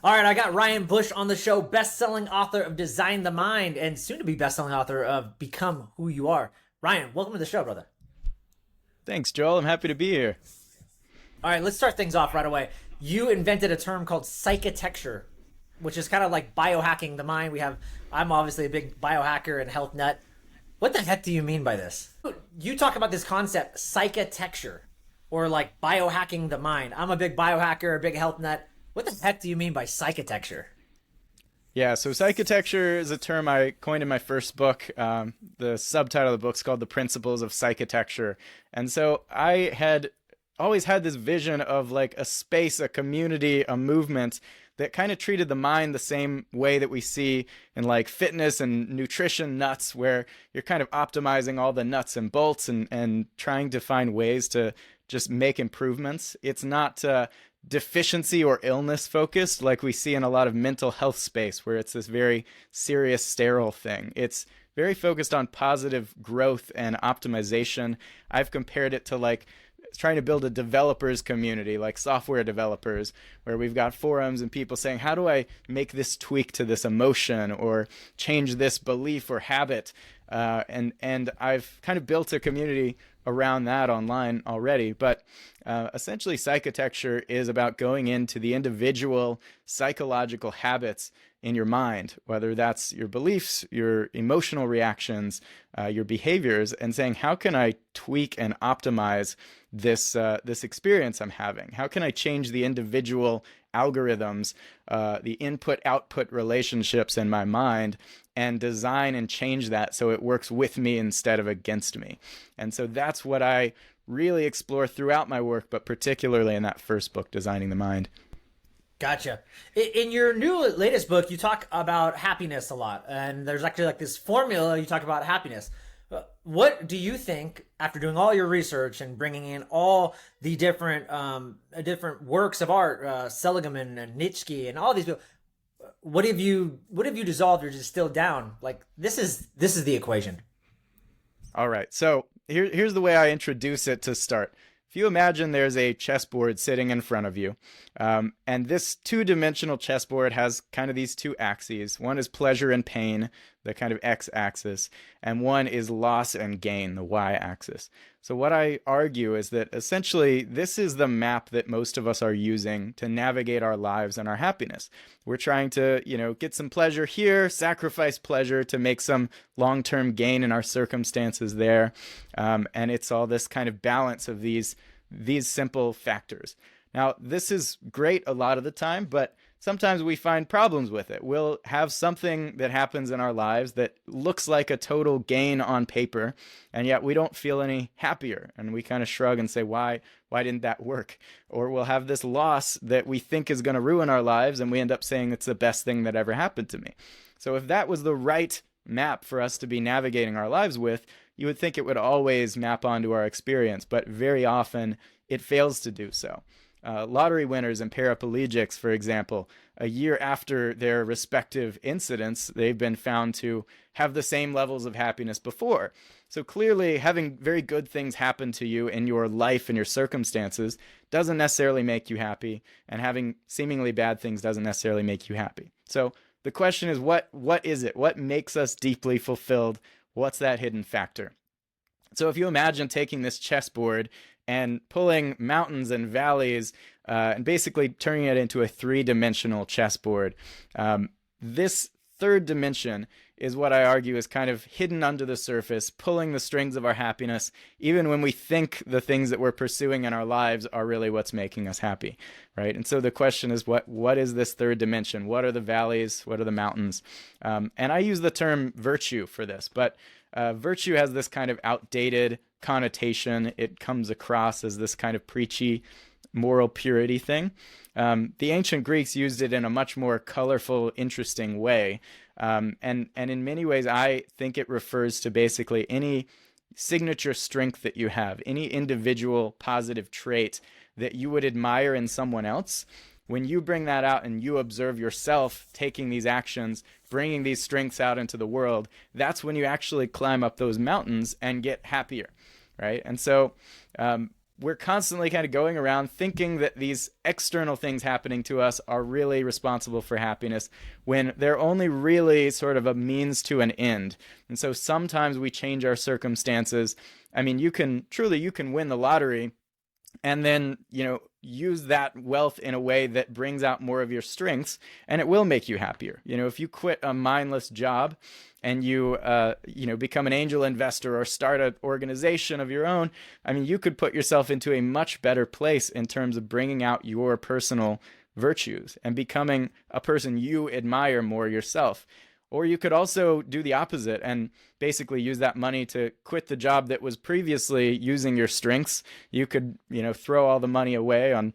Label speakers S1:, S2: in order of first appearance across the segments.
S1: All right, I got Ryan Bush on the show, best-selling author of Design the Mind and soon-to-be best-selling author of Become Who You Are. Ryan, welcome to the show, brother.
S2: Thanks, Joel. I'm happy to be here.
S1: All right, let's start things off right away. You invented a term called psychotecture, which is kind of like biohacking the mind. I'm obviously a big biohacker and health nut. What the heck do you mean by this? You talk about this concept, psychotecture, or like biohacking the mind. I'm a big biohacker, a big health nut. What the heck do you mean by psychotecture?
S2: Yeah, so psychotecture is a term I coined in my first book. The subtitle of the book is called The Principles of Psychotecture. And so I had always had this vision of like a space, a community, a movement that kind of treated the mind the same way that we see in like fitness and nutrition nuts, where you're kind of optimizing all the nuts and bolts and trying to find ways to just make improvements. It's not deficiency or illness focused like we see in a lot of mental health space, where it's this very serious, sterile thing. It's very focused on positive growth and optimization. I've compared it to like trying to build a developers community, like software developers, where we've got forums and people saying, how do I make this tweak to this emotion or change this belief or habit? And I've kind of built a community around that online already. But essentially, psychotecture is about going into the individual psychological habits in your mind, whether that's your beliefs, your emotional reactions, your behaviors, and saying, how can I tweak and optimize this experience I'm having? How can I change the individual algorithms, the input-output relationships in my mind, and design and change that so it works with me instead of against me? And so that's what I really explore throughout my work, but particularly in that first book, Designing the Mind.
S1: Gotcha. In your latest book, you talk about happiness a lot, and there's actually like this formula you talk about happiness. What do you think, after doing all your research and bringing in all the different works of art, Seligman and Nietzsche and all these people, what have you dissolved or distilled down? Like this is the equation.
S2: All right. So here's the way I introduce it to start. If you imagine there's a chessboard sitting in front of you, and this two-dimensional chessboard has kind of these two axes. One is pleasure and pain, the kind of x-axis, and one is loss and gain, the y-axis. So what I argue is that essentially this is the map that most of us are using to navigate our lives and our happiness. We're trying to, get some pleasure here, sacrifice pleasure to make some long-term gain in our circumstances there. And it's all this kind of balance of these simple factors. Now, this is great a lot of the time, but sometimes we find problems with it. We'll have something that happens in our lives that looks like a total gain on paper, and yet we don't feel any happier. And we kind of shrug and say, why didn't that work? Or we'll have this loss that we think is going to ruin our lives, and we end up saying it's the best thing that ever happened to me. So if that was the right map for us to be navigating our lives with, you would think it would always map onto our experience, but very often it fails to do so. Lottery winners and paraplegics, for example, a year after their respective incidents, they've been found to have the same levels of happiness before. So clearly, having very good things happen to you in your life and your circumstances doesn't necessarily make you happy, and having seemingly bad things doesn't necessarily make you happy. So the question is, what is it? What makes us deeply fulfilled? What's that hidden factor? So if you imagine taking this chessboard and pulling mountains and valleys and basically turning it into a three-dimensional chessboard, this third dimension is what I argue is kind of hidden under the surface, pulling the strings of our happiness, even when we think the things that we're pursuing in our lives are really what's making us happy, right? And so the question is, what is this third dimension? What are the valleys? What are the mountains? And I use the term virtue for this, but virtue has this kind of outdated connotation. It comes across as this kind of preachy moral purity thing. The ancient Greeks used it in a much more colorful, interesting way. And in many ways, I think it refers to basically any signature strength that you have, any individual positive trait that you would admire in someone else. When you bring that out and you observe yourself taking these actions, bringing these strengths out into the world, that's when you actually climb up those mountains and get happier, right? And so we're constantly kind of going around thinking that these external things happening to us are really responsible for happiness when they're only really sort of a means to an end. And so sometimes we change our circumstances. I mean, you can win the lottery and then, use that wealth in a way that brings out more of your strengths, and it will make you happier. If you quit a mindless job and you become an angel investor or start an organization of your own, I mean, you could put yourself into a much better place in terms of bringing out your personal virtues and becoming a person you admire more yourself. Or you could also do the opposite and basically use that money to quit the job that was previously using your strengths. You could, throw all the money away on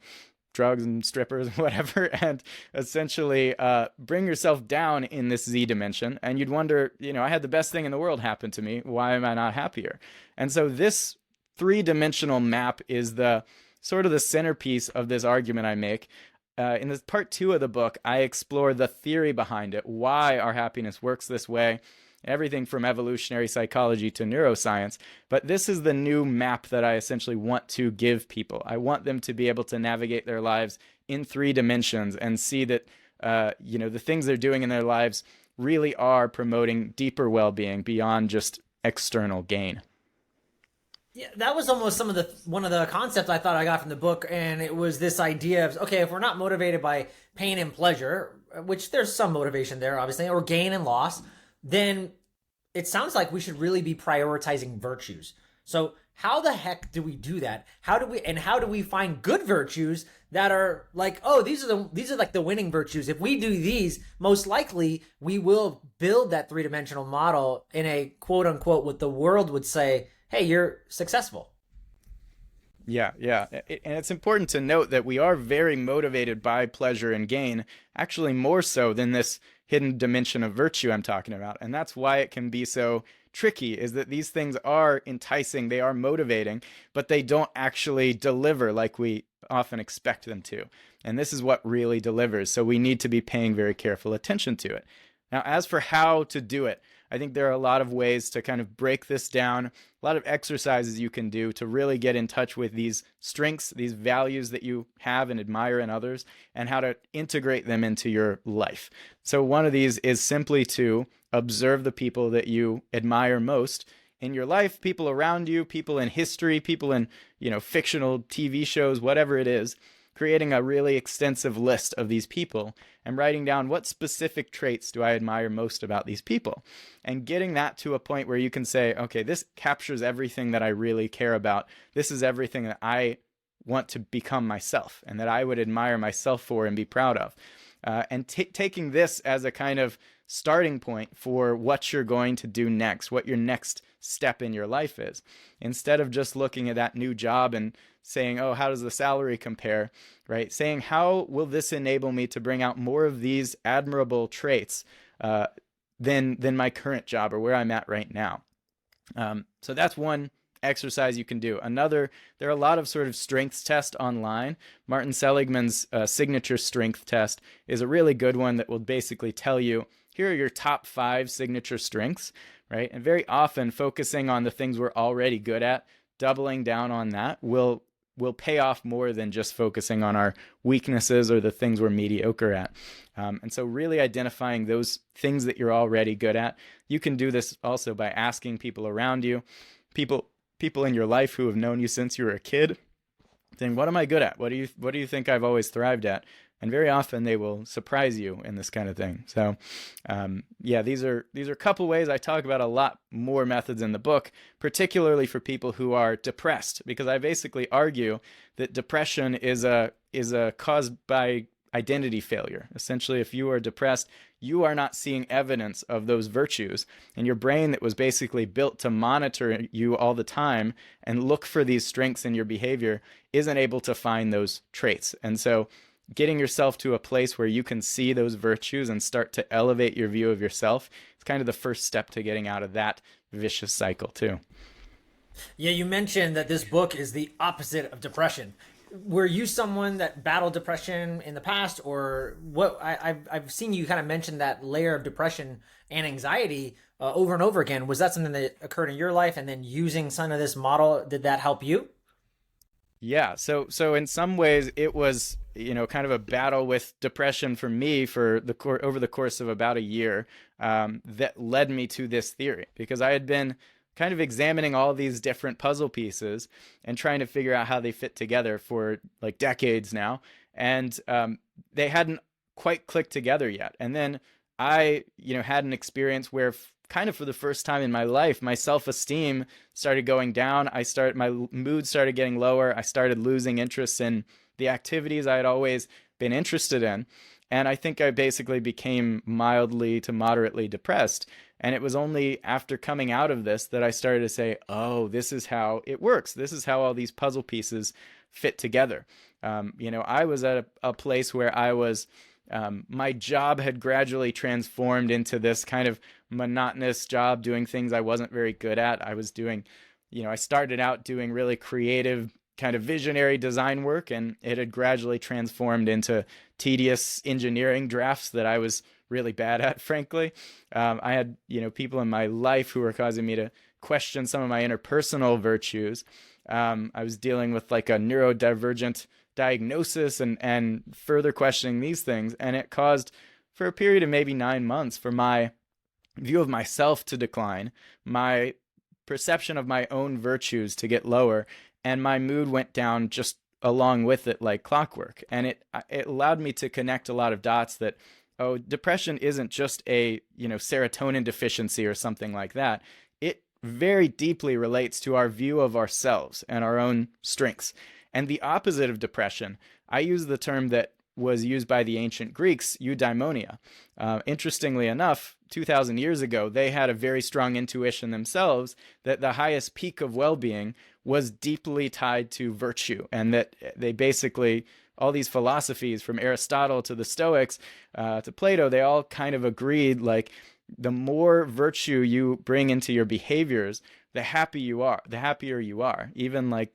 S2: drugs and strippers and whatever, and essentially bring yourself down in this Z dimension. And you'd wonder, I had the best thing in the world happen to me. Why am I not happier? And so this three-dimensional map is the sort of the centerpiece of this argument I make. In this part 2 of the book, I explore the theory behind it, why our happiness works this way, everything from evolutionary psychology to neuroscience. But this is the new map that I essentially want to give people. I want them to be able to navigate their lives in 3 dimensions and see that, the things they're doing in their lives really are promoting deeper well-being beyond just external gain.
S1: Yeah, that was almost one of the concepts I thought I got from the book, and it was this idea of, okay, if we're not motivated by pain and pleasure, which there's some motivation there, obviously, or gain and loss, then it sounds like we should really be prioritizing virtues. So how the heck do we do that? How do we find good virtues that are like, oh, these are like the winning virtues. If we do these, most likely we will build that 3-dimensional model in a quote unquote what the world would say, hey, you're successful.
S2: Yeah. And it's important to note that we are very motivated by pleasure and gain, actually more so than this hidden dimension of virtue I'm talking about. And that's why it can be so tricky, is that these things are enticing, they are motivating, but they don't actually deliver like we often expect them to. And this is what really delivers. So we need to be paying very careful attention to it. Now, as for how to do it, I think there are a lot of ways to kind of break this down, a lot of exercises you can do to really get in touch with these strengths, these values that you have and admire in others, and how to integrate them into your life. So one of these is simply to observe the people that you admire most in your life, people around you, people in history, people in, fictional TV shows, whatever it is, creating a really extensive list of these people and writing down what specific traits do I admire most about these people, and getting that to a point where you can say, okay, this captures everything that I really care about. This is everything that I want to become myself and that I would admire myself for and be proud of. And taking this as a kind of starting point for what you're going to do next, what your next step in your life is. Instead of just looking at that new job and saying, oh, how does the salary compare, right? Saying, how will this enable me to bring out more of these admirable traits than my current job or where I'm at right now? So that's one exercise you can do. Another, there are a lot of sort of strengths tests online. Martin Seligman's signature strength test is a really good one that will basically tell you, here are your top 5 signature strengths, right? And very often focusing on the things we're already good at, doubling down on that will pay off more than just focusing on our weaknesses or the things we're mediocre at. And so really identifying those things that you're already good at. You can do this also by asking people around you, people in your life who have known you since you were a kid, saying, what am I good at? What do you think I've always thrived at? And very often they will surprise you in this kind of thing. So these are a couple ways. I talk about a lot more methods in the book, particularly for people who are depressed, because I basically argue that depression is a caused by identity failure. Essentially, if you are depressed, you are not seeing evidence of those virtues, and your brain that was basically built to monitor you all the time and look for these strengths in your behavior isn't able to find those traits. And so getting yourself to a place where you can see those virtues and start to elevate your view of yourself is kind of the first step to getting out of that vicious cycle too.
S1: Yeah, you mentioned that this book is the opposite of depression. Were you someone that battled depression in the past, or what? I've seen you kind of mention that layer of depression and anxiety over and over again. Was that something that occurred in your life, and then using some of this model, did that help you?
S2: Yeah, so in some ways it was, kind of a battle with depression for me for over the course of about a year, that led me to this theory, because I had been kind of examining all these different puzzle pieces and trying to figure out how they fit together for like decades now, and they hadn't quite clicked together yet. And then I, had an experience where kind of for the first time in my life, my self-esteem started going down. My mood started getting lower. I started losing interest in the activities I had always been interested in. And I think I basically became mildly to moderately depressed. And it was only after coming out of this that I started to say, oh, this is how it works. This is how all these puzzle pieces fit together. I was at a place where my job had gradually transformed into this kind of monotonous job doing things I wasn't very good at. I started out doing really creative, kind of visionary design work, and it had gradually transformed into tedious engineering drafts that I was really bad at, frankly. I had, people in my life who were causing me to question some of my interpersonal virtues. I was dealing with like a neurodivergent diagnosis and further questioning these things. And it caused, for a period of maybe 9 months, for my view of myself to decline, my perception of my own virtues to get lower, and my mood went down just along with it like clockwork. And it allowed me to connect a lot of dots that, oh, depression isn't just a, serotonin deficiency or something like that. It very deeply relates to our view of ourselves and our own strengths. And the opposite of depression, I use the term that was used by the ancient Greeks, eudaimonia. Interestingly enough, 2,000 years ago, they had a very strong intuition themselves that the highest peak of well-being was deeply tied to virtue, and that they basically, all these philosophies from Aristotle to the Stoics to Plato, they all kind of agreed, like, the more virtue you bring into your behaviors, the happier you are. Even like,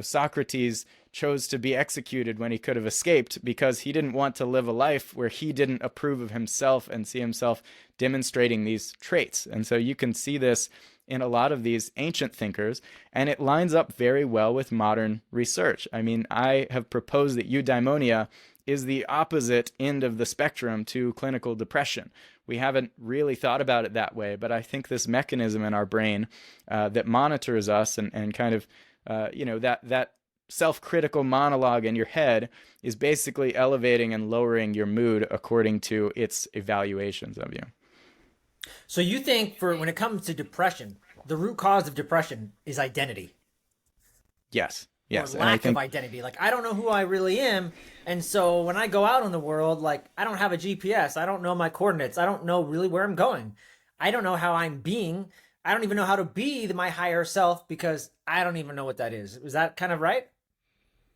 S2: Socrates chose to be executed when he could have escaped because he didn't want to live a life where he didn't approve of himself and see himself demonstrating these traits. And so you can see this in a lot of these ancient thinkers, and it lines up very well with modern research. I mean, I have proposed that eudaimonia is the opposite end of the spectrum to clinical depression. We haven't really thought about it that way, but I think this mechanism in our brain that monitors us and kind of that self-critical monologue in your head is basically elevating and lowering your mood according to its evaluations of you.
S1: So you think for when it comes to depression, the root cause of depression is identity
S2: Yes.
S1: or
S2: Yes. And I
S1: lack of
S2: think,
S1: identity. Like I don't know who I really am, and so when I go out in the world, like I don't have a GPS, I don't know my coordinates, I don't know really where I'm going, I don't know how I'm being. I don't even know how to be my higher self because I don't even know what that is. Is that kind of right?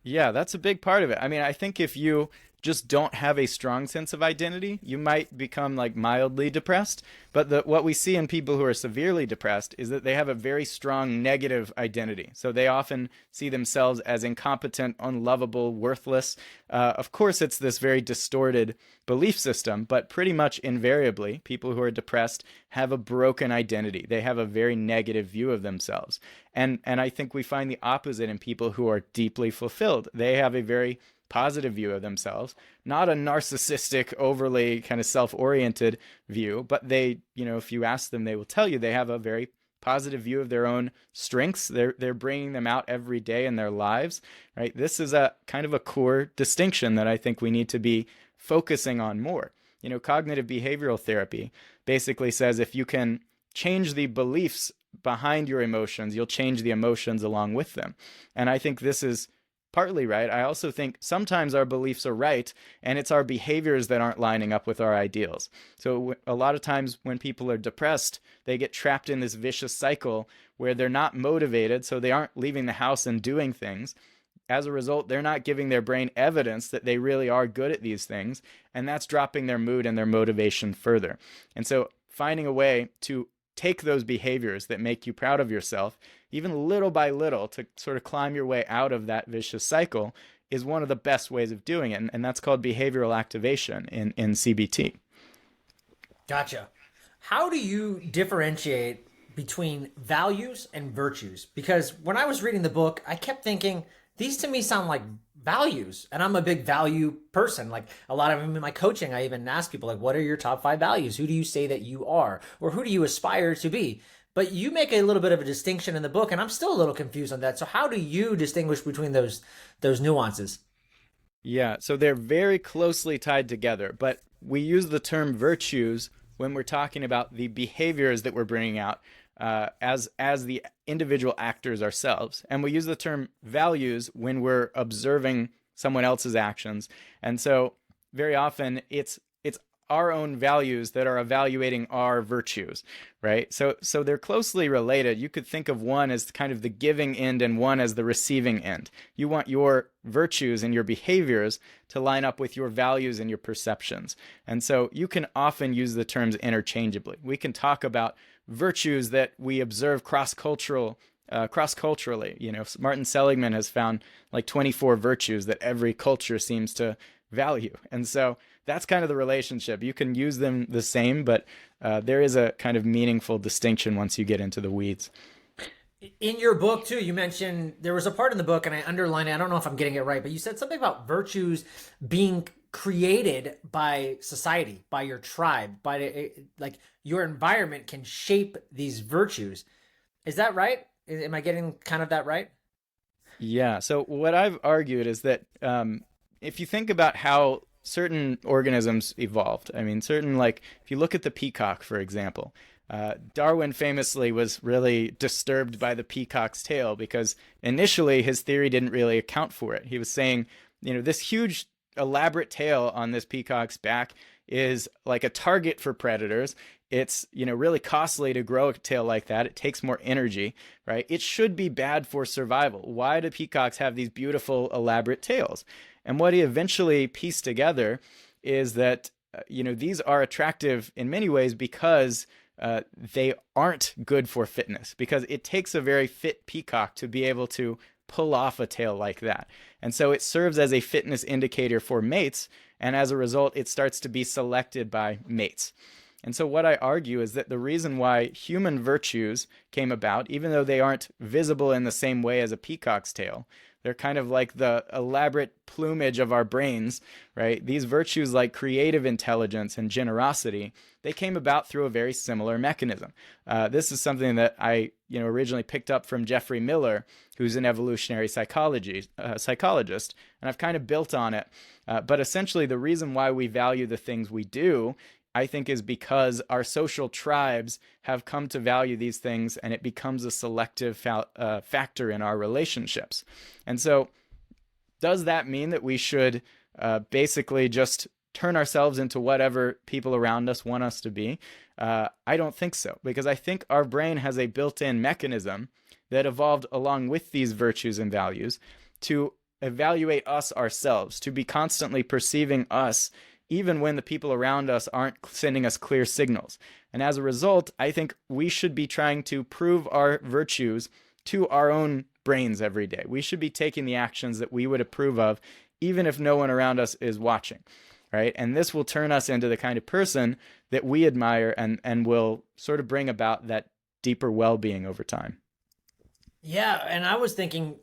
S2: yeah, that's a big part of it. I mean, I think if you just don't have a strong sense of identity, you might become like mildly depressed. But what we see in people who are severely depressed is that they have a very strong negative identity. So they often see themselves as incompetent, unlovable, worthless. Of course, it's this very distorted belief system, but pretty much invariably, people who are depressed have a broken identity. They have a very negative view of themselves. And I think we find the opposite in people who are deeply fulfilled. They have a very positive view of themselves, not a narcissistic, overly kind of self-oriented view, but they, if you ask them, they will tell you they have a very positive view of their own strengths. They're bringing them out every day in their lives, right? This is a kind of a core distinction that I think we need to be focusing on more. Cognitive behavioral therapy basically says if you can change the beliefs behind your emotions, you'll change the emotions along with them. And I think this is partly right. I also think sometimes our beliefs are right, and it's our behaviors that aren't lining up with our ideals. So a lot of times when people are depressed, they get trapped in this vicious cycle where they're not motivated, so they aren't leaving the house and doing things. As a result, they're not giving their brain evidence that they really are good at these things, and that's dropping their mood and their motivation further. And so finding a way to take those behaviors that make you proud of yourself, even little by little, to sort of climb your way out of that vicious cycle is one of the best ways of doing it. And that's called behavioral activation in CBT.
S1: Gotcha. How do you differentiate between values and virtues? Because when I was reading the book, I kept thinking these to me sound like values, and I'm a big value person. Like a lot of them in my coaching, I even ask people like, what are your top 5 values? Who do you say that you are, or who do you aspire to be? But you make a little bit of a distinction in the book, and I'm still a little confused on that. So how do you distinguish between those nuances?
S2: Yeah, so they're very closely tied together, but we use the term virtues when we're talking about the behaviors that we're bringing out as the individual actors ourselves, and we use the term values when we're observing someone else's actions. And so, very often, it's our own values that are evaluating our virtues, right? So they're closely related. You could think of one as kind of the giving end and one as the receiving end. You want your virtues and your behaviors to line up with your values and your perceptions. And so you can often use the terms interchangeably. We can talk about virtues that we observe cross-culturally. You know, Martin Seligman has found like 24 virtues that every culture seems to value. And so that's kind of the relationship. You can use them the same, but there is a kind of meaningful distinction once you get into the weeds.
S1: In your book too, you mentioned there was a part in the book, and I underlined it. I don't know if I'm getting it right, but you said something about virtues being created by society, by your tribe, like your environment can shape these virtues. Is that right? Am I getting kind of that right?
S2: Yeah. So what I've argued is that if you think about how certain organisms evolved, I mean, like if you look at the peacock, for example, Darwin famously was really disturbed by the peacock's tail because initially his theory didn't really account for it. He was saying, this huge elaborate tail on this peacock's back is like a target for predators. It's, really costly to grow a tail like that. It takes more energy, right? It should be bad for survival. Why do peacocks have these beautiful, elaborate tails? And what he eventually pieced together is that, these are attractive in many ways because they aren't good for fitness, because it takes a very fit peacock to be able to pull off a tail like that. And so it serves as a fitness indicator for mates, and as a result, it starts to be selected by mates. And so what I argue is that the reason why human virtues came about, even though they aren't visible in the same way as a peacock's tail, they're kind of like the elaborate plumage of our brains, right? These virtues like creative intelligence and generosity, they came about through a very similar mechanism. This is something that I, originally picked up from Jeffrey Miller, who's an evolutionary psychologist, and I've kind of built on it. But essentially, the reason why we value the things we do, I think, is because our social tribes have come to value these things, and it becomes a selective factor in our relationships. And so, does that mean that we should basically just turn ourselves into whatever people around us want us to be? I don't think so, because I think our brain has a built-in mechanism that evolved along with these virtues and values to evaluate us ourselves, to be constantly perceiving us even when the people around us aren't sending us clear signals. And as a result, I think we should be trying to prove our virtues to our own brains every day. We should be taking the actions that we would approve of, even if no one around us is watching, right? And this will turn us into the kind of person that we admire and will sort of bring about that deeper well-being over time.
S1: Yeah, and I was thinking,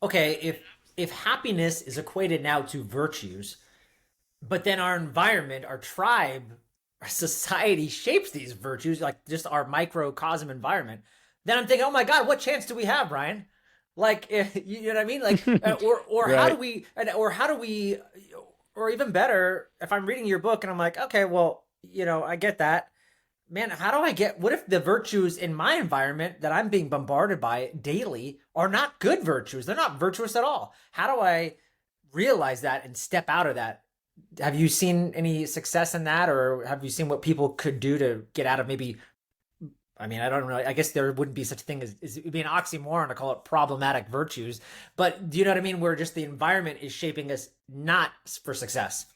S1: okay, if happiness is equated now to virtues, but then our environment, our tribe, our society shapes these virtues, like just our microcosm environment. Then I'm thinking, oh my God, what chance do we have, Brian? Like, you know what I mean? Like, or
S2: Right.
S1: how do we, or even better, if I'm reading your book and I'm like, okay, well, I get that. Man, how do I what if the virtues in my environment that I'm being bombarded by daily are not good virtues? They're not virtuous at all. How do I realize that and step out of that? Have you seen any success in that, or have you seen what people could do to get out of maybe? I mean, I don't know. I guess there wouldn't be such a thing as it would be an oxymoron to call it problematic virtues. But do you know what I mean? Where just the environment is shaping us not for success.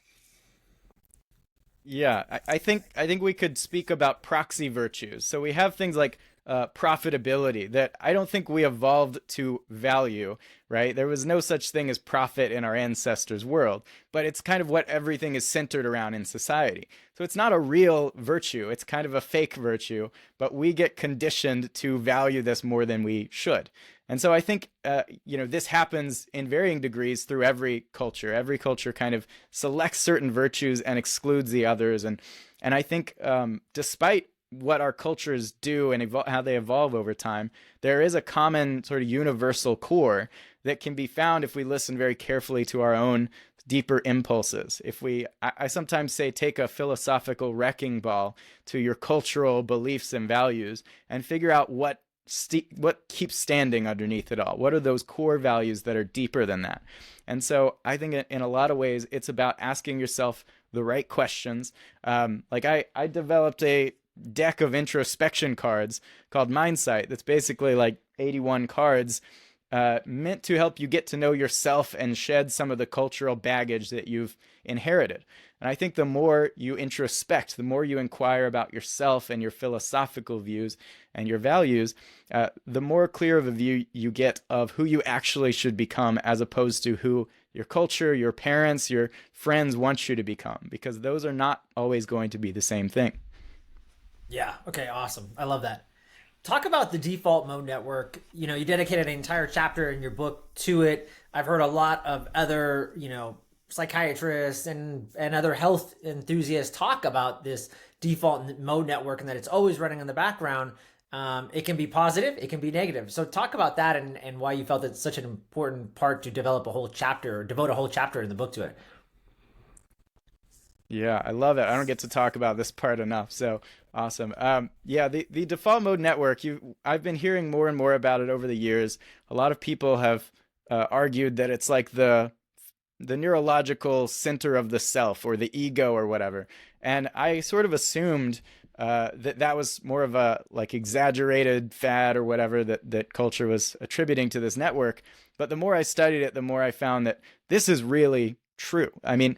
S2: Yeah, I think we could speak about proxy virtues. So we have things like profitability that I don't think we evolved to value, right? There was no such thing as profit in our ancestors' world, but it's kind of what everything is centered around in society. So it's not a real virtue, it's kind of a fake virtue, but we get conditioned to value this more than we should. And so I think, this happens in varying degrees through every culture. Every culture kind of selects certain virtues and excludes the others. And I think despite what our cultures do and how they evolve over time, there is a common sort of universal core that can be found if we listen very carefully to our own deeper impulses. I sometimes say, take a philosophical wrecking ball to your cultural beliefs and values and figure out what keeps standing underneath it all. What are those core values that are deeper than that? And so I think in a lot of ways, it's about asking yourself the right questions. I developed a deck of introspection cards called Mindsight that's basically like 81 cards meant to help you get to know yourself and shed some of the cultural baggage that you've inherited. And I think the more you introspect, the more you inquire about yourself and your philosophical views and your values, the more clear of a view you get of who you actually should become, as opposed to who your culture, your parents, your friends want you to become, because those are not always going to be the same thing.
S1: Yeah. Okay. Awesome. I love that. Talk about the default mode network. You dedicated an entire chapter in your book to it. I've heard a lot of other, psychiatrists and other health enthusiasts talk about this default mode network and that it's always running in the background. It can be positive, it can be negative. So talk about that and why you felt it's such an important part to develop a whole chapter, or devote a whole chapter in the book to it.
S2: Yeah, I love it. I don't get to talk about this part enough. So awesome. The default mode network, I've been hearing more and more about it over the years. A lot of people have argued that it's like the neurological center of the self, or the ego, or whatever. And I sort of assumed that was more of a like exaggerated fad or whatever that culture was attributing to this network. But the more I studied it, the more I found that this is really true. I mean,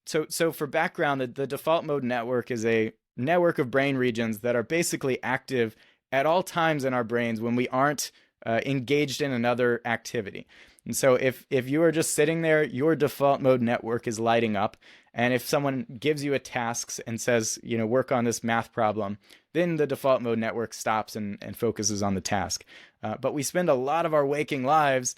S2: so for background, the default mode network is a network of brain regions that are basically active at all times in our brains when we aren't engaged in another activity. And so if you are just sitting there, your default mode network is lighting up. And if someone gives you a task and says, work on this math problem, then the default mode network stops and focuses on the task. But we spend a lot of our waking lives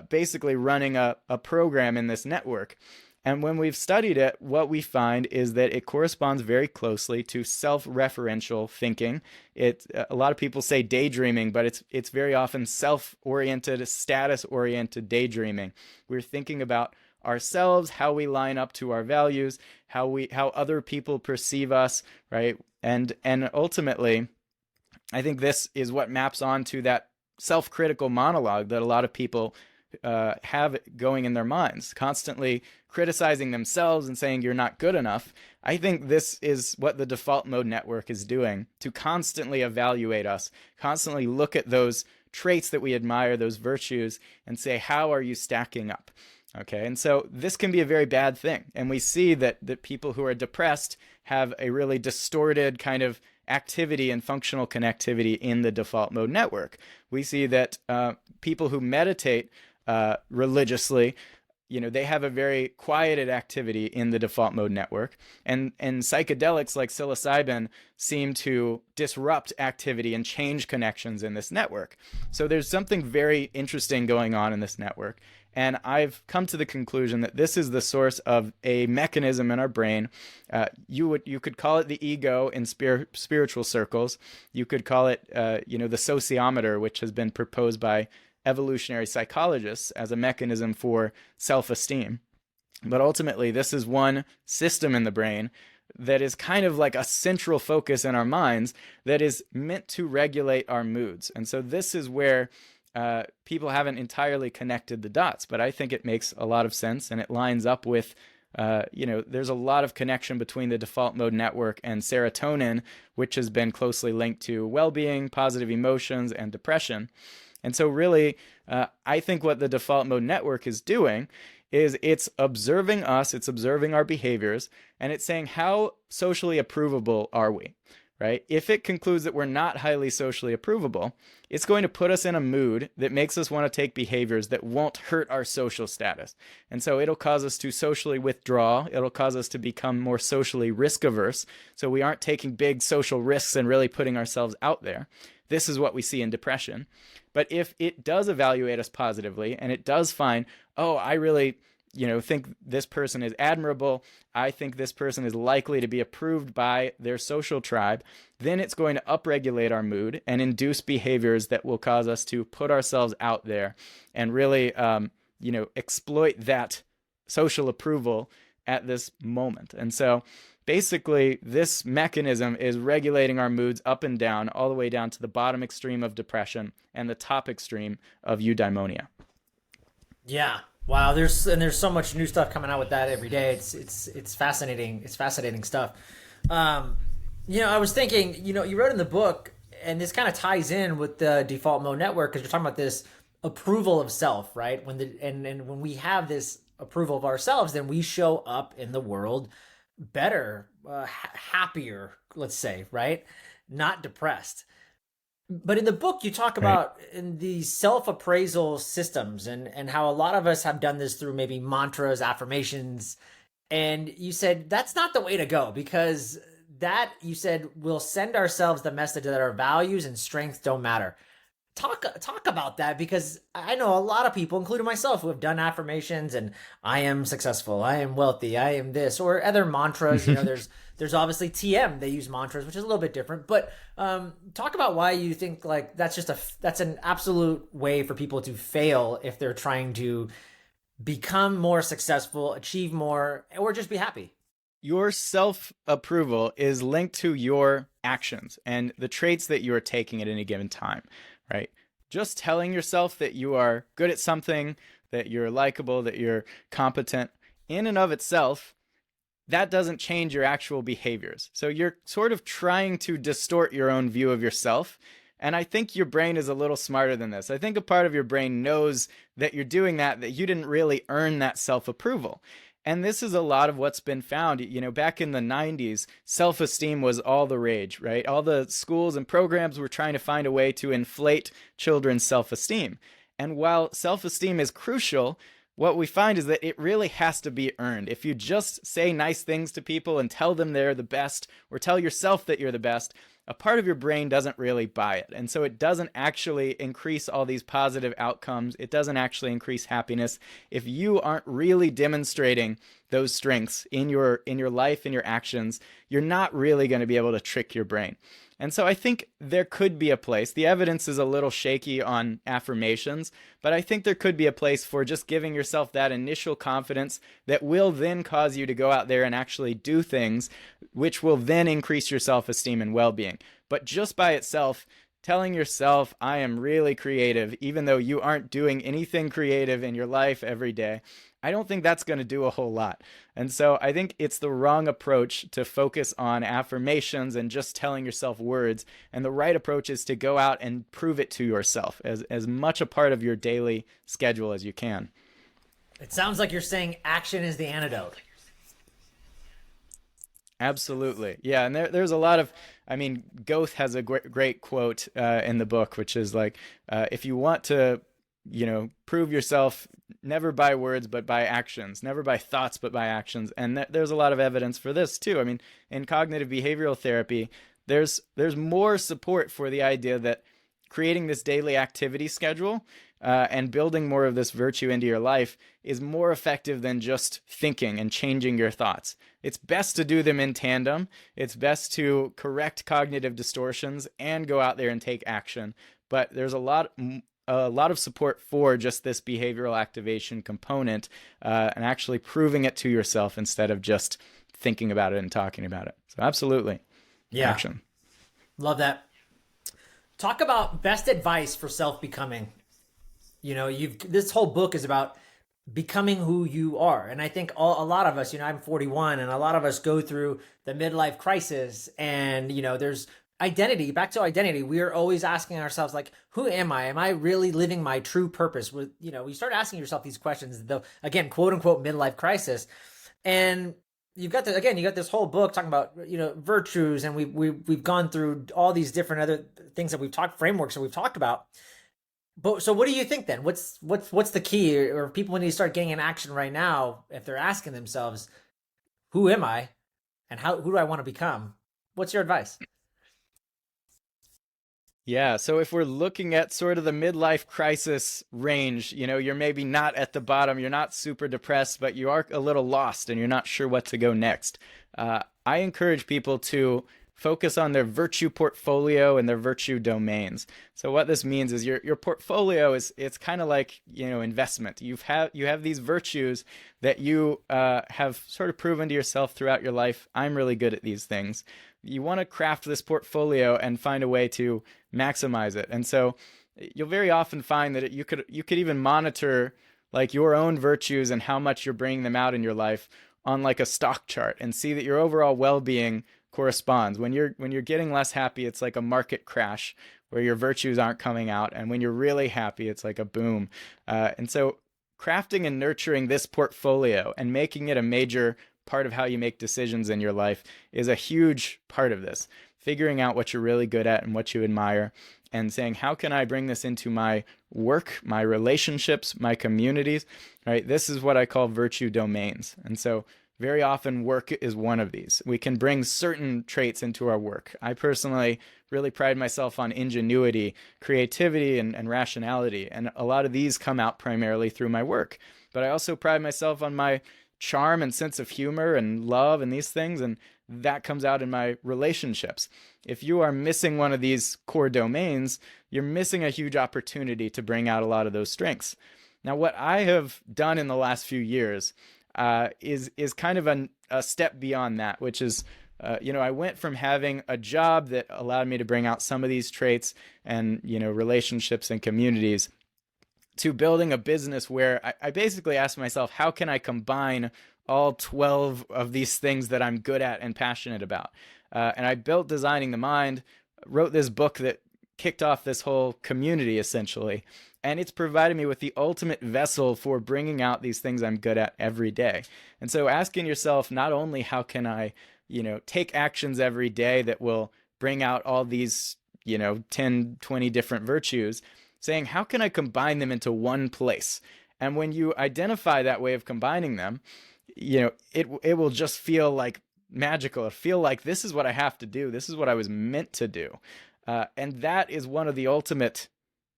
S2: basically running a program in this network. And when we've studied it, what we find is that it corresponds very closely to self-referential thinking. A lot of people say daydreaming, but it's very often self-oriented, status-oriented daydreaming. We're thinking about ourselves, how we line up to our values, how other people perceive us, right? And ultimately, I think this is what maps onto that self-critical monologue that a lot of people have going in their minds, constantly criticizing themselves and saying you're not good enough. I think this is what the default mode network is doing, to constantly evaluate us, constantly look at those traits that we admire, those virtues, and say, how are you stacking up? Okay, and so this can be a very bad thing. And we see that people who are depressed have a really distorted kind of activity and functional connectivity in the default mode network. We see that people who meditate religiously, they have a very quieted activity in the default mode network. And psychedelics like psilocybin seem to disrupt activity and change connections in this network. So there's something very interesting going on in this network. And I've come to the conclusion that this is the source of a mechanism in our brain. You could call it the ego in spiritual circles. You could call it, the sociometer, which has been proposed by evolutionary psychologists as a mechanism for self-esteem. But ultimately, this is one system in the brain that is kind of like a central focus in our minds that is meant to regulate our moods. And so this is where people haven't entirely connected the dots, but I think it makes a lot of sense, and it lines up with, there's a lot of connection between the default mode network and serotonin, which has been closely linked to well-being, positive emotions, and depression. And so really, I think what the default mode network is doing is it's observing us, it's observing our behaviors, and it's saying, how socially approvable are we? right? If it concludes that we're not highly socially approvable, it's going to put us in a mood that makes us want to take behaviors that won't hurt our social status. And so it'll cause us to socially withdraw. It'll cause us to become more socially risk averse. So we aren't taking big social risks and really putting ourselves out there. This is what we see in depression. But if it does evaluate us positively and it does find, oh, I really think this person is admirable, I think this person is likely to be approved by their social tribe, then it's going to upregulate our mood and induce behaviors that will cause us to put ourselves out there and really, exploit that social approval at this moment. And so basically, this mechanism is regulating our moods up and down, all the way down to the bottom extreme of depression and the top extreme of eudaimonia.
S1: Yeah. Wow, there's so much new stuff coming out with that every day. It's fascinating. It's fascinating stuff. I was thinking, you wrote in the book, and this kind of ties in with the default mode network, because you're talking about this approval of self, right? And when we have this approval of ourselves, then we show up in the world better, happier, let's say, right? Not depressed. But in the book, you talk about in the self-appraisal systems and how a lot of us have done this through maybe mantras, affirmations. And you said that's not the way to go, because that, you said, will send ourselves the message that our values and strengths don't matter. Talk about that, because I know a lot of people, including myself, who have done affirmations and I am successful, I am wealthy, I am this, or other mantras. There's obviously TM, they use mantras, which is a little bit different. But talk about why you think like that's an absolute way for people to fail if they're trying to become more successful, achieve more, or just be happy.
S2: Your self-approval is linked to your actions and the traits that you are taking at any given time, right? Just telling yourself that you are good at something, that you're likable, that you're competent, in and of itself, that doesn't change your actual behaviors. So you're sort of trying to distort your own view of yourself. And I think your brain is a little smarter than this. I think a part of your brain knows that you're doing that you didn't really earn that self-approval. And this is a lot of what's been found. Back in the 90s, self-esteem was all the rage, right? All the schools and programs were trying to find a way to inflate children's self-esteem. And while self-esteem is crucial, what we find is that it really has to be earned. If you just say nice things to people and tell them they're the best, or tell yourself that you're the best, a part of your brain doesn't really buy it. And so it doesn't actually increase all these positive outcomes. It doesn't actually increase happiness. If you aren't really demonstrating those strengths in your life, in your actions, you're not really going to be able to trick your brain. And so I think there could be a place. The evidence is a little shaky on affirmations, but I think there could be a place for just giving yourself that initial confidence that will then cause you to go out there and actually do things, which will then increase your self-esteem and well-being. But just by itself, telling yourself, I am really creative, even though you aren't doing anything creative in your life every day, I don't think that's going to do a whole lot. And so I think it's the wrong approach to focus on affirmations and just telling yourself words. And the right approach is to go out and prove it to yourself as much a part of your daily schedule as you can.
S1: It sounds like you're saying action is the antidote.
S2: Absolutely. Yeah. And there's a lot of, Goethe has a great quote in the book, which is like, if you want to, prove yourself, never by words, but by actions, never by thoughts, but by actions. And there's a lot of evidence for this too. In cognitive behavioral therapy, there's more support for the idea that creating this daily activity schedule and building more of this virtue into your life is more effective than just thinking and changing your thoughts. It's best to do them in tandem. It's best to correct cognitive distortions and go out there and take action. But there's a lot of support for just this behavioral activation component and actually proving it to yourself instead of just thinking about it and talking about it. So absolutely.
S1: Yeah.
S2: Action.
S1: Love that. Talk about best advice for self-becoming. This whole book is about becoming who you are. And I think a lot of us, I'm 41, and a lot of us go through the midlife crisis, and, there's identity, back to identity. We are always asking ourselves, like, who am I? Am I really living my true purpose? You start asking yourself these questions, the, again, quote unquote, midlife crisis. And you've got you got this whole book talking about virtues, and we've gone through all these different other things that we've talked frameworks that we've talked about. But so, what do you think then? What's the key, or people need to start getting in action right now if they're asking themselves, "Who am I, and who do I want to become?" What's your advice?
S2: Yeah, so if we're looking at sort of the midlife crisis range, you're maybe not at the bottom, you're not super depressed, but you are a little lost and you're not sure what to go next. I encourage people to focus on their virtue portfolio and their virtue domains. So what this means is your portfolio it's kind of like, investment. You have these virtues that you have sort of proven to yourself throughout your life. I'm really good at these things. You want to craft this portfolio and find a way to maximize it. And so you'll very often find that you could even monitor like your own virtues and how much you're bringing them out in your life on like a stock chart and see that your overall well-being corresponds. When you're getting less happy, it's like a market crash where your virtues aren't coming out, and when you're really happy, it's like a boom. And so crafting and nurturing this portfolio and making it a major part of how you make decisions in your life is a huge part of this. Figuring out what you're really good at and what you admire, and saying, how can I bring this into my work, my relationships, my communities, right? This is what I call virtue domains. And so very often work is one of these. We can bring certain traits into our work. I personally really pride myself on ingenuity, creativity, and rationality. And a lot of these come out primarily through my work. But I also pride myself on my charm and sense of humor and love and these things, and that comes out in my relationships. If you are missing one of these core domains, you're missing a huge opportunity to bring out a lot of those strengths. Now, what I have done in the last few years is kind of a step beyond that, which is I went from having a job that allowed me to bring out some of these traits and relationships and communities to building a business where I basically asked myself, how can I combine all 12 of these things that I'm good at and passionate about? And I built Designing the Mind, wrote this book that kicked off this whole community essentially. And it's provided me with the ultimate vessel for bringing out these things I'm good at every day. And so asking yourself, not only how can I, take actions every day that will bring out all these, 10, 20 different virtues, saying, how can I combine them into one place? And when you identify that way of combining them, it will just feel like magical. It'll feel like this is what I have to do. This is what I was meant to do. And that is one of the ultimate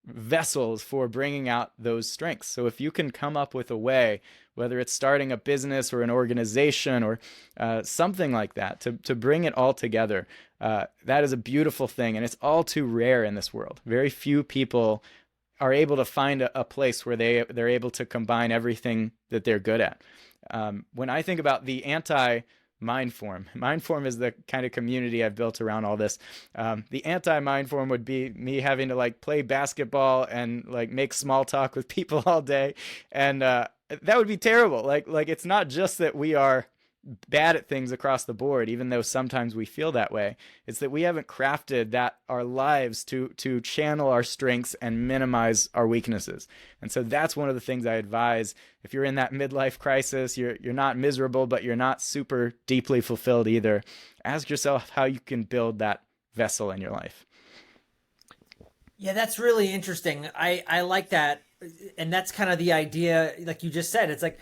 S2: vessels for bringing out those strengths. So if you can come up with a way, whether it's starting a business or an organization or something like that, to bring it all together, that is a beautiful thing. And it's all too rare in this world. Very few people are able to find a place where they're able to combine everything that they're good at. When I think about the Mindform is the kind of community I've built around all this. The anti-Mindform would be me having to like play basketball and like make small talk with people all day. And that would be terrible. Like it's not just that we are bad at things across the board, even though sometimes we feel that way. It's that we haven't crafted that our lives to channel our strengths and minimize our weaknesses. And so that's one of the things I advise. If you're in that midlife crisis, you're not miserable, but you're not super deeply fulfilled either. Ask yourself how you can build that vessel in your life.
S1: Yeah, that's really interesting. I like that, and that's kind of the idea. Like you just said, it's like,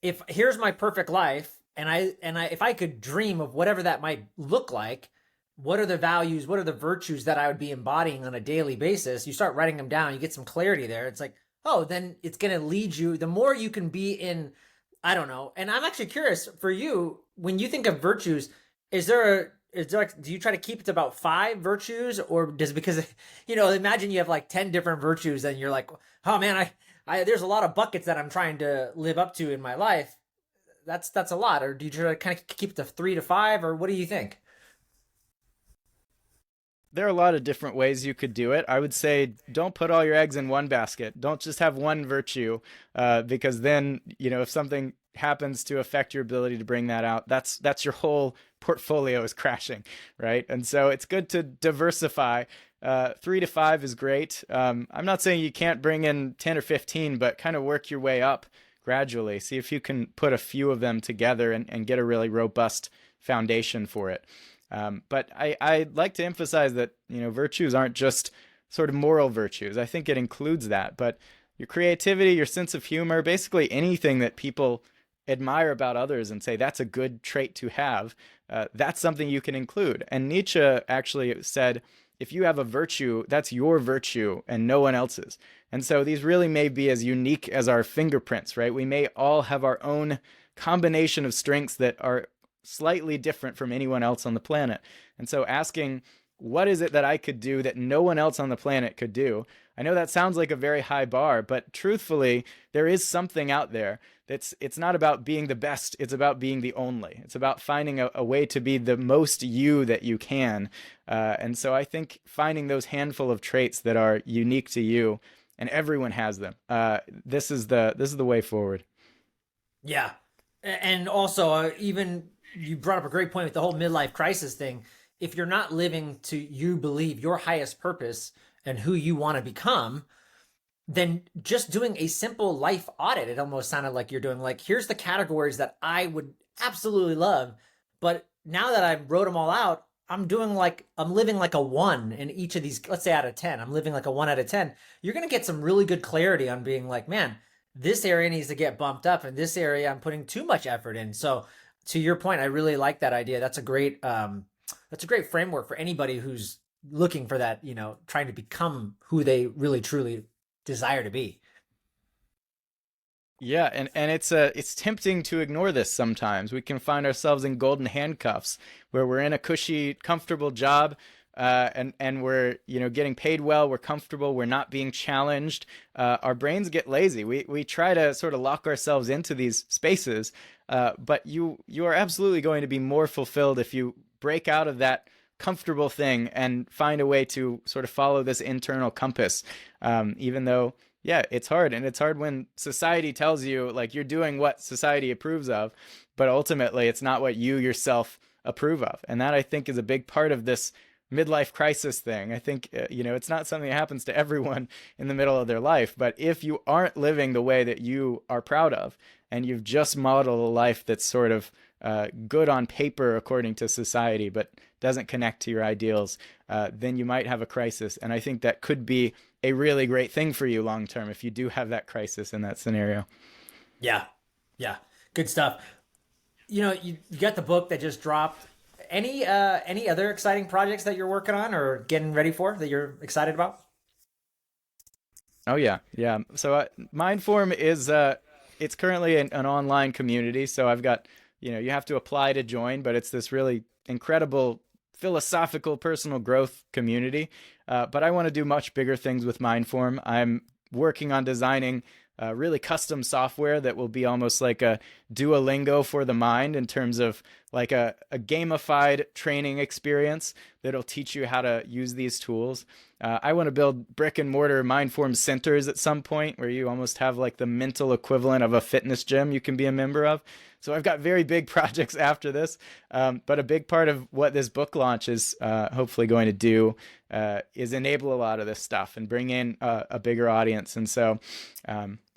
S1: if here's my perfect life, and I if I could dream of whatever that might look like, what are the values, what are the virtues that I would be embodying on a daily basis? You start writing them down, you get some clarity there. It's like, oh, then it's going to lead you. The more you can be in, I don't know. And I'm actually curious for you, when you think of virtues, do you try to keep it to about 5 virtues, or does, because imagine you have like 10 different virtues and you're like, oh man, I there's a lot of buckets that I'm trying to live up to in my life. That's a lot. Or do you try to kind of keep it to 3 to 5, or what do you think?
S2: There are a lot of different ways you could do it. I would say don't put all your eggs in one basket. Don't just have one virtue, because then, if something happens to affect your ability to bring that out, that's your whole portfolio is crashing, right? And so it's good to diversify. 3 to 5 is great. I'm not saying you can't bring in 10 or 15, but kind of work your way up gradually. See if you can put a few of them together and get a really robust foundation for it. But I like to emphasize that, virtues aren't just sort of moral virtues. I think it includes that, but your creativity, your sense of humor, basically anything that people admire about others and say that's a good trait to have, that's something you can include. And Nietzsche actually said, if you have a virtue, that's your virtue and no one else's. And so these really may be as unique as our fingerprints, right? We may all have our own combination of strengths that are slightly different from anyone else on the planet. And so asking, what is it that I could do that no one else on the planet could do? I know that sounds like a very high bar, but truthfully, there is something out there it's not about being the best, it's about being the only. It's about finding a way to be the most you that you can. And so I think finding those handful of traits that are unique to you, and everyone has them, this is the way forward.
S1: Yeah. And also, even you brought up a great point with the whole midlife crisis thing. If you're not living to you believe your highest purpose and who you want to become, then just doing a simple life audit, it almost sounded like you're doing like, here's the categories that I would absolutely love. But now that I wrote them all out, I'm living like a 1 in each of these, let's say out of 10, I'm living like a 1 out of 10. You're going to get some really good clarity on being like, man, this area needs to get bumped up and this area I'm putting too much effort in. So to your point, I really like that idea. That's a great framework for anybody who's looking for that, trying to become who they really truly desire to be.
S2: Yeah, and it's tempting to ignore this sometimes. We can find ourselves in golden handcuffs where we're in a cushy, comfortable job, and we're getting paid well, we're comfortable, we're not being challenged. Our brains get lazy. We try to sort of lock ourselves into these spaces, but you are absolutely going to be more fulfilled if you break out of that comfortable thing and find a way to sort of follow this internal compass, even though, yeah, it's hard. And it's hard when society tells you like you're doing what society approves of, but ultimately it's not what you yourself approve of. And that, I think, is a big part of this midlife crisis thing. I think, it's not something that happens to everyone in the middle of their life, but if you aren't living the way that you are proud of, and you've just modeled a life that's sort of good on paper according to society, but doesn't connect to your ideals, then you might have a crisis. And I think that could be a really great thing for you long term if you do have that crisis in that scenario.
S1: Yeah. Yeah. Good stuff. You got the book that just dropped. Any other exciting projects that you're working on or getting ready for that you're excited about?
S2: Oh yeah, yeah. So Mindform is it's currently an online community. So I've got, you have to apply to join, but it's this really incredible philosophical personal growth community. But I want to do much bigger things with Mindform. I'm working on designing really custom software that will be almost like a Duolingo for the mind, in terms of like a gamified training experience that'll teach you how to use these tools. I want to build brick and mortar Mindform centers at some point where you almost have like the mental equivalent of a fitness gym you can be a member of. So I've got very big projects after this. But a big part of what this book launch is hopefully going to do is enable a lot of this stuff and bring in a bigger audience. And so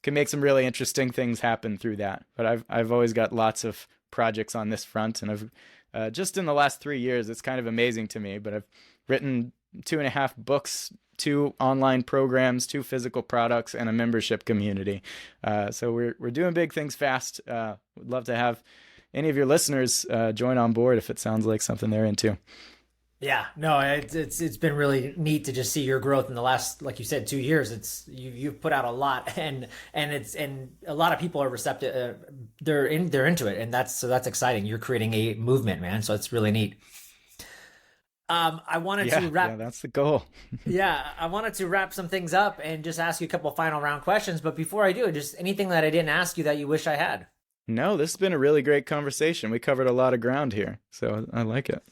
S2: can make some really interesting things happen through that. But I've always got lots of projects on this front. And I've just in the last 3 years, it's kind of amazing to me, but I've written 2.5 books, 2 online programs, 2 physical products, and a membership community. So we're doing big things fast. Would love to have any of your listeners join on board if it sounds like something they're into.
S1: Yeah, no, it's been really neat to just see your growth in the last, like you said, 2 years. You've put out a lot, and a lot of people are receptive. They're into it, and that's exciting. You're creating a movement, man. So it's really neat. I wanted to wrap.
S2: Yeah, that's the goal.
S1: Yeah, I wanted to wrap some things up and just ask you a couple final round questions. But before I do, just anything that I didn't ask you that you wish I had.
S2: No, this has been a really great conversation. We covered a lot of ground here, so I like it.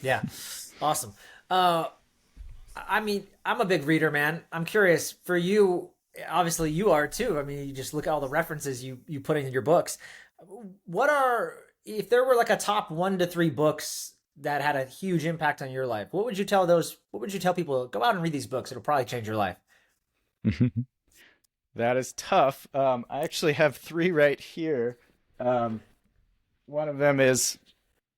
S1: Yeah, awesome. I mean, I'm a big reader, man. I'm curious for you. Obviously, you are too. I mean, you just look at all the references you put in your books. If there were like a top 1 to 3 books that had a huge impact on your life, what would you tell people? Go out and read these books. It'll probably change your life.
S2: That is tough. I actually have three right here. Um, One of them is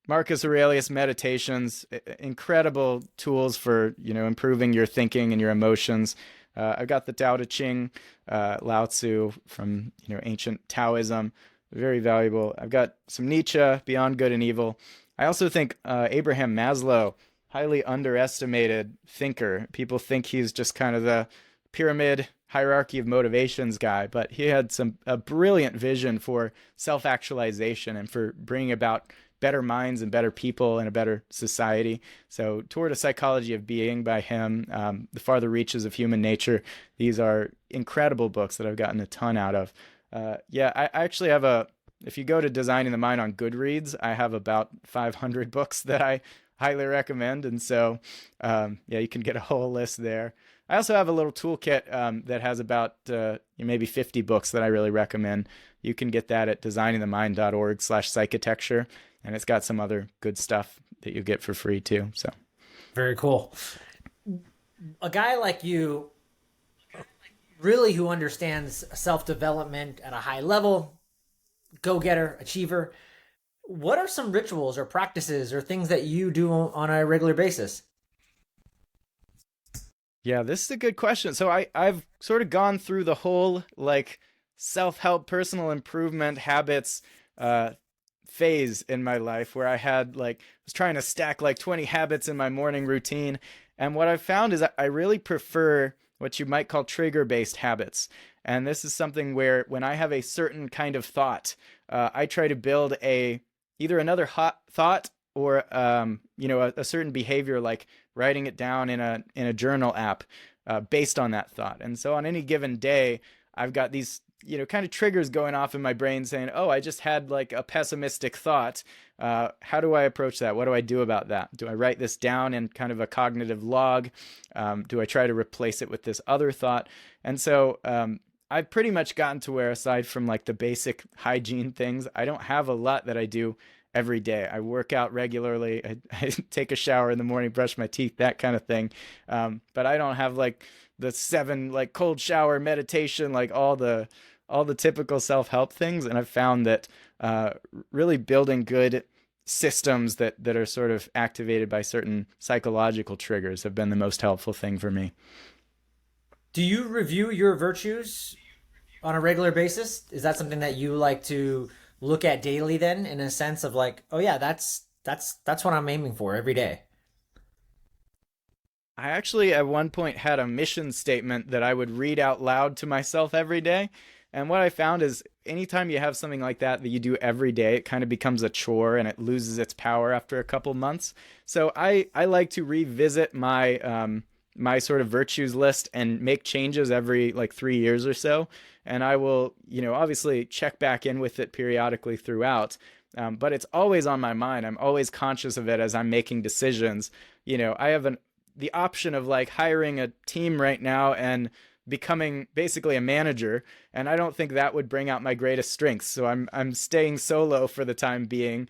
S2: Marcus Aurelius Meditations, incredible tools for, improving your thinking and your emotions. I've got the Tao Te Ching, Lao Tzu from, ancient Taoism, very valuable. I've got some Nietzsche, Beyond Good and Evil. I also think Abraham Maslow, highly underestimated thinker. People think he's just kind of the pyramid hierarchy of motivations guy, but he had a brilliant vision for self-actualization and for bringing about better minds and better people and a better society. So Toward a Psychology of Being by him, The Farther Reaches of Human Nature, these are incredible books that I've gotten a ton out of. Yeah, I actually have if you go to Designing the Mind on Goodreads, I have about 500 books that I highly recommend. And so, yeah, you can get a whole list there. I also have a little toolkit that has about maybe 50 books that I really recommend. You can get that at designingthemind.org/psychotecture, and it's got some other good stuff that you get for free too. So
S1: Very cool. A guy like you, really, who understands self-development at a high level, go-getter, achiever, what are some rituals or practices or things that you do on a regular basis?
S2: yeah, this is a good question. So I've sort of gone through the whole like self-help, personal improvement habits phase in my life where I had was trying to stack like 20 habits in my morning routine. And what I've found is I really prefer what you might call trigger-based habits. And this is something where when I have a certain kind of thought, I try to build either another hot thought or a certain behavior, like writing it down in a journal app based on that thought. And so on any given day, I've got these kind of triggers going off in my brain saying, oh, I just had like a pessimistic thought. How do I approach that? What do I do about that? Do I write this down in kind of a cognitive log? Do I try to replace it with this other thought? And so I've pretty much gotten to where, aside from like the basic hygiene things, I don't have a lot that I do every day. I work out regularly. I take a shower in the morning, brush my teeth, that kind of thing. But I don't have like the 7 like cold shower meditation, like all the typical self-help things. And I've found that really building good systems that are sort of activated by certain psychological triggers have been the most helpful thing for me.
S1: Do you review your virtues on a regular basis? Is that something that you like to look at daily then, in a sense of like, oh yeah, that's what I'm aiming for every day?
S2: I actually at one point had a mission statement that I would read out loud to myself every day. And what I found is anytime you have something like that you do every day, it kind of becomes a chore and it loses its power after a couple months. So I like to revisit my sort of virtues list and make changes every like 3 years or so. And I will, obviously check back in with it periodically throughout. But it's always on my mind. I'm always conscious of it as I'm making decisions. I have the option of like hiring a team right now and becoming basically a manager, and I don't think that would bring out my greatest strengths. So I'm staying solo for the time being,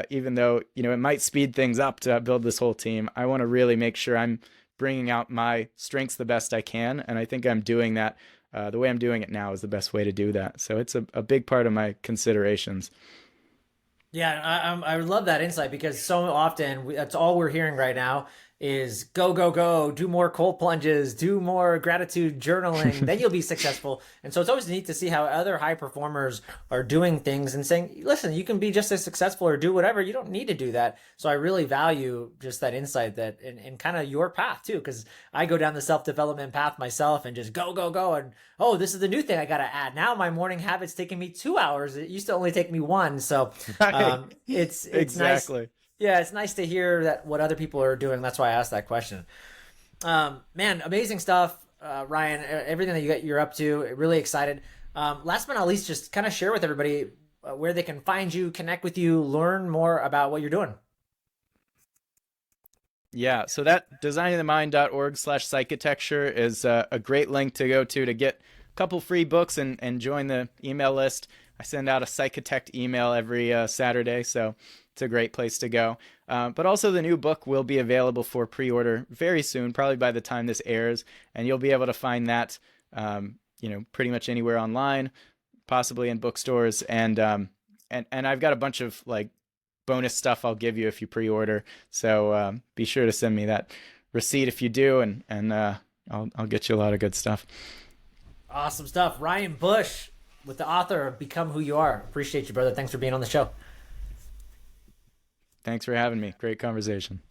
S2: even though it might speed things up to build this whole team. I want to really make sure I'm bringing out my strengths the best I can, and I think I'm doing that. The way I'm doing it now is the best way to do that. So it's a big part of my considerations.
S1: Yeah, I love that insight, because so often that's all we're hearing right now is go, go, go, do more cold plunges, do more gratitude journaling, then you'll be successful. And so it's always neat to see how other high performers are doing things and saying, listen, you can be just as successful or do whatever. You don't need to do that. So I really value just that insight that and kind of your path too, because I go down the self-development path myself and just go, go, go. And oh, this is the new thing I got to add. Now my morning habit's taking me 2 hours. It used to only take me 1. So it's
S2: Exactly.
S1: nice. Yeah, it's nice to hear that what other people are doing. That's why I asked that question. Man, amazing stuff, Ryan. Everything that you're up to, really excited. Last but not least, just kind of share with everybody where they can find you, connect with you, learn more about what you're doing.
S2: Yeah, so that designingthemind.org/psychotecture is a great link to go to get a couple free books and join the email list. I send out a Psychotect email every Saturday, so it's a great place to go. But also the new book will be available for pre-order very soon, probably by the time this airs, and you'll be able to find that pretty much anywhere online, possibly in bookstores, and I've got a bunch of like bonus stuff I'll give you if you pre-order. So be sure to send me that receipt if you do, and I'll get you a lot of good stuff.
S1: Awesome stuff. Ryan Bush with the author of Become Who You Are. Appreciate you, brother. Thanks for being on the show.
S2: Thanks for having me. Great conversation.